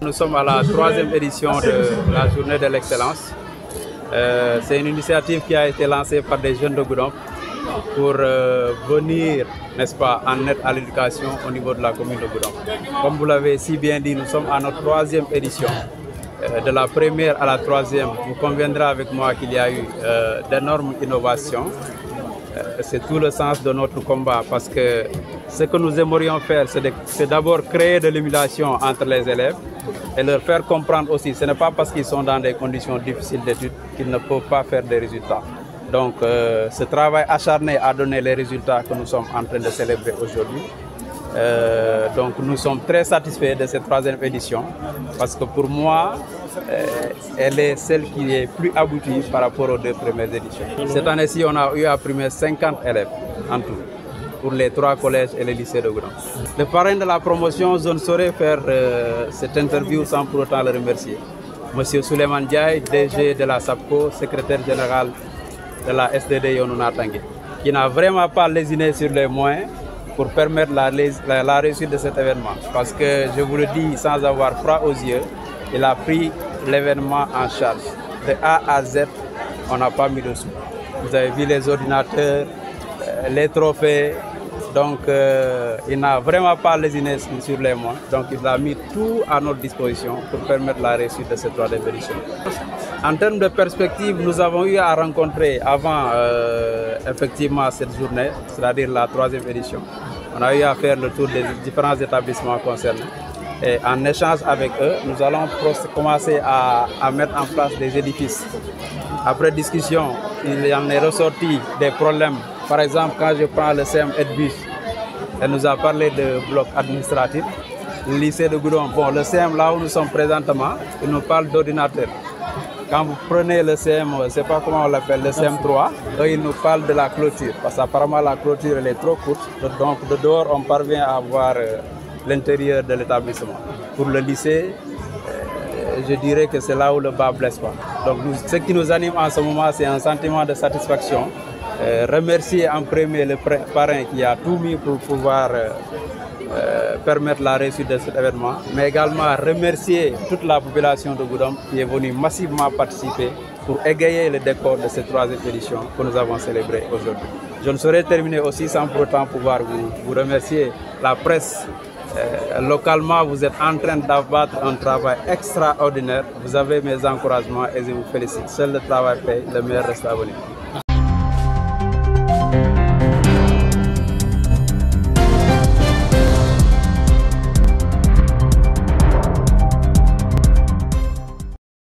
nous sommes à la 3e édition de la journée de l'excellence. C'est une initiative qui a été lancée par des jeunes de Goudomp pour venir, n'est-ce pas, en aide à l'éducation au niveau de la commune de Goudomp. Comme vous l'avez si bien dit, nous sommes à notre 3e édition. De la première à la 3e, vous conviendrez avec moi qu'il y a eu d'énormes innovations. C'est tout le sens de notre combat parce que ce que nous aimerions faire, c'est d'abord créer de l'émulation entre les élèves et leur faire comprendre aussi, ce n'est pas parce qu'ils sont dans des conditions difficiles d'études qu'ils ne peuvent pas faire des résultats. Donc ce travail acharné a donné les résultats que nous sommes en train de célébrer aujourd'hui. Donc nous sommes très satisfaits de cette 3e édition parce que pour moi, elle est celle qui est plus aboutie par rapport aux 2 premières éditions. Cette année-ci, on a eu à primer 50 élèves en tout pour les 3 collèges et les lycées de Goudomp. Le parrain de la promotion, je ne saurais faire cette interview sans pour autant le remercier. Monsieur Souleymane Ndiaye, DG de la SAPCO, secrétaire général de la SDD Yonouna Tanguy, qui n'a vraiment pas lésiné sur les moyens pour permettre la réussite de cet événement. Parce que je vous le dis sans avoir froid aux yeux, il a pris l'événement en charge. De A à Z, on n'a pas mis de sous. Vous avez vu les ordinateurs, les trophées. Donc, il n'a vraiment pas lésiné sur les moyens. Donc, il a mis tout à notre disposition pour permettre la réussite de cette 3e édition. En termes de perspective, nous avons eu à rencontrer avant effectivement cette journée, c'est-à-dire la 3e édition. On a eu à faire le tour des différents établissements concernés. Et en échange avec eux, nous allons commencer à mettre en place des édifices. Après discussion, il y en est ressorti des problèmes. Par exemple, quand je prends le CM Edbus, elle nous a parlé de bloc administratif. Le lycée de Goudomp, bon, le CM là où nous sommes présentement, il nous parle d'ordinateur. Quand vous prenez le CM, je ne sais pas comment on l'appelle, le CM3, eux, ils nous parlent de la clôture. Parce qu'apparemment, la clôture, elle est trop courte. Donc, de dehors, on parvient à voir l'intérieur de l'établissement. Pour le lycée, je dirais que c'est là où le bas blesse pas. Donc, ce qui nous anime en ce moment, c'est un sentiment de satisfaction. Remercier en premier le parrain qui a tout mis pour pouvoir permettre la réussite de cet événement, mais également remercier toute la population de Goudomp qui est venue massivement participer pour égayer le décor de cette 3e édition que nous avons célébrée aujourd'hui. Je ne saurais terminer aussi sans pour autant pouvoir vous remercier la presse. Localement, vous êtes en train d'abattre un travail extraordinaire. Vous avez mes encouragements et je vous félicite. Seul le travail paye, le meilleur reste à venir.